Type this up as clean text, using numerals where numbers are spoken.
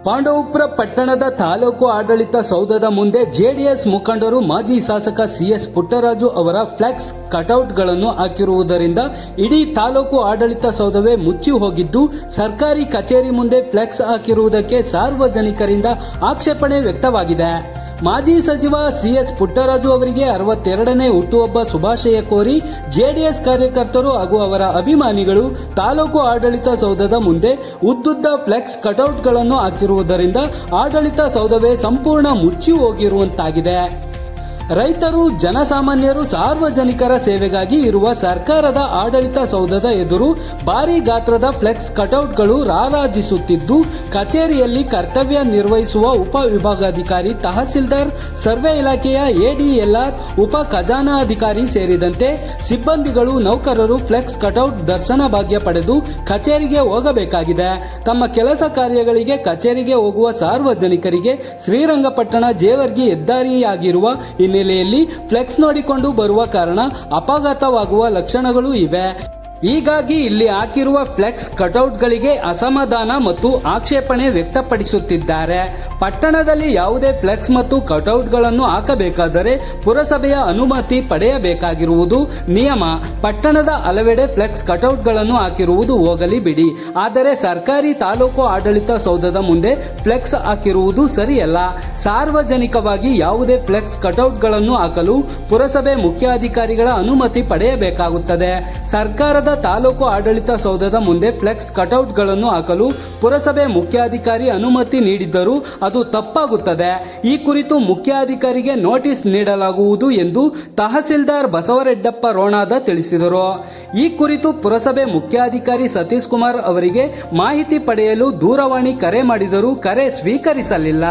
ಪಾಂಡವಪುರ ಪಟ್ಟಣದ ತಾಲೂಕು ಆಡಳಿತ ಸೌಧದ ಮುಂದೆ ಜೆಡಿಎಸ್ ಮುಖಂಡರು ಮಾಜಿ ಶಾಸಕ ಸಿಎಸ್ ಪುಟ್ಟರಾಜು ಅವರ ಫ್ಲೆಕ್ಸ್ ಕಟೌಟ್ಗಳನ್ನು ಹಾಕಿರುವುದರಿಂದ ಇಡೀ ತಾಲೂಕು ಆಡಳಿತ ಸೌಧವೇ ಮುಚ್ಚಿ ಹೋಗಿದ್ದು, ಸರ್ಕಾರಿ ಕಚೇರಿ ಮುಂದೆ ಫ್ಲೆಕ್ಸ್ ಹಾಕಿರುವುದಕ್ಕೆ ಸಾರ್ವಜನಿಕರಿಂದ ಆಕ್ಷೇಪಣೆ ವ್ಯಕ್ತವಾಗಿದೆ. ಮಾಜಿ ಸಚಿವ ಸಿಎಸ್ ಪುಟ್ಟರಾಜು ಅವರಿಗೆ 62ನೇ ಹುಟ್ಟುಹಬ್ಬ ಶುಭಾಶಯ ಕೋರಿ ಜೆಡಿಎಸ್ ಕಾರ್ಯಕರ್ತರು ಹಾಗೂ ಅವರ ಅಭಿಮಾನಿಗಳು ತಾಲೂಕು ಆಡಳಿತ ಸೌಧದ ಮುಂದೆ ಉದ್ದುದ್ದ ಫ್ಲೆಕ್ಸ್ ಕಟೌಟ್ಗಳನ್ನು ಹಾಕಿರುವುದರಿಂದ ಆಡಳಿತ ಸೌಧವೇ ಸಂಪೂರ್ಣ ಮುಚ್ಚಿ ಹೋಗಿರುವಂತಾಗಿದೆ. ರೈತರು, ಜನಸಾಮಾನ್ಯರು, ಸಾರ್ವಜನಿಕರ ಸೇವೆಗಾಗಿ ಇರುವ ಸರ್ಕಾರದ ಆಡಳಿತ ಸೌಧದ ಎದುರು ಭಾರೀ ಗಾತ್ರದ ಫ್ಲೆಕ್ಸ್ ಕಟೌಟ್ಗಳು ರಾರಾಜಿಸುತ್ತಿದ್ದು, ಕಚೇರಿಯಲ್ಲಿ ಕರ್ತವ್ಯ ನಿರ್ವಹಿಸುವ ಉಪ ವಿಭಾಗಾಧಿಕಾರಿ, ತಹಸೀಲ್ದಾರ್, ಸರ್ವೆ ಇಲಾಖೆಯ ಎಡಿಎಲ್ಆರ್, ಉಪ ಖಜಾನಾಧಿಕಾರಿ ಸೇರಿದಂತೆ ಸಿಬ್ಬಂದಿಗಳು, ನೌಕರರು ಫ್ಲೆಕ್ಸ್ ಕಟೌಟ್ ದರ್ಶನ ಭಾಗ್ಯ ಪಡೆದು ಕಚೇರಿಗೆ ಹೋಗಬೇಕಾಗಿದೆ. ತಮ್ಮ ಕೆಲಸ ಕಾರ್ಯಗಳಿಗೆ ಕಚೇರಿಗೆ ಹೋಗುವ ಸಾರ್ವಜನಿಕರಿಗೆ ಶ್ರೀರಂಗಪಟ್ಟಣ ಜೇವರ್ಗಿ ಹೆದ್ದಾರಿಯಾಗಿರುವ ಹಿನ್ನೆಲೆಯಲ್ಲಿ ಫ್ಲೆಕ್ಸ್ ನೋಡಿಕೊಂಡು ಬರುವ ಕಾರಣ ಅಪಘಾತವಾಗುವ ಲಕ್ಷಣಗಳು ಇವೆ. ಹೀಗಾಗಿ ಇಲ್ಲಿ ಹಾಕಿರುವ ಫ್ಲೆಕ್ಸ್ ಕಟೌಟ್ಗಳಿಗೆ ಅಸಮಾಧಾನ ಮತ್ತು ಆಕ್ಷೇಪಣೆ ವ್ಯಕ್ತಪಡಿಸುತ್ತಿದ್ದಾರೆ. ಪಟ್ಟಣದಲ್ಲಿ ಯಾವುದೇ ಫ್ಲೆಕ್ಸ್ ಮತ್ತು ಕಟೌಟ್ಗಳನ್ನು ಹಾಕಬೇಕಾದರೆ ಪುರಸಭೆಯ ಅನುಮತಿ ಪಡೆಯಬೇಕಾಗಿರುವುದು ನಿಯಮ. ಪಟ್ಟಣದ ಹಲವೆಡೆ ಫ್ಲೆಕ್ಸ್ ಕಟೌಟ್ಗಳನ್ನು ಹಾಕಿರುವುದು ಹೋಗಲಿ ಬಿಡಿ, ಆದರೆ ಸರ್ಕಾರಿ ತಾಲೂಕು ಆಡಳಿತ ಸೌಧದ ಮುಂದೆ ಫ್ಲೆಕ್ಸ್ ಹಾಕಿರುವುದು ಸರಿಯಲ್ಲ. ಸಾರ್ವಜನಿಕವಾಗಿ ಯಾವುದೇ ಫ್ಲೆಕ್ಸ್ ಕಟೌಟ್ಗಳನ್ನು ಹಾಕಲು ಪುರಸಭೆ ಮುಖ್ಯಾಧಿಕಾರಿಗಳ ಅನುಮತಿ ಪಡೆಯಬೇಕಾಗುತ್ತದೆ. ಸರ್ಕಾರದ ತಾಲೂಕು ಆಡಳಿತ ಸೌಧದ ಮುಂದೆ ಫ್ಲೆಕ್ಸ್ ಕಟೌಟ್ಗಳನ್ನು ಹಾಕಲು ಪುರಸಭೆ ಮುಖ್ಯಾಧಿಕಾರಿ ಅನುಮತಿ ನೀಡಿದ್ದರೂ ಅದು ತಪ್ಪಾಗುತ್ತದೆ. ಈ ಕುರಿತು ಮುಖ್ಯಾಧಿಕಾರಿಗೆ ನೋಟಿಸ್ ನೀಡಲಾಗುವುದು ಎಂದು ತಹಸೀಲ್ದಾರ್ ಬಸವರೆಡ್ಡಪ್ಪ ರೋಣಾದ ತಿಳಿಸಿದರು. ಈ ಕುರಿತು ಪುರಸಭೆ ಮುಖ್ಯಾಧಿಕಾರಿ ಸತೀಶ್ ಕುಮಾರ್ ಅವರಿಗೆ ಮಾಹಿತಿ ಪಡೆಯಲು ದೂರವಾಣಿ ಕರೆ ಮಾಡಿದರೂ ಕರೆ ಸ್ವೀಕರಿಸಲಿಲ್ಲ.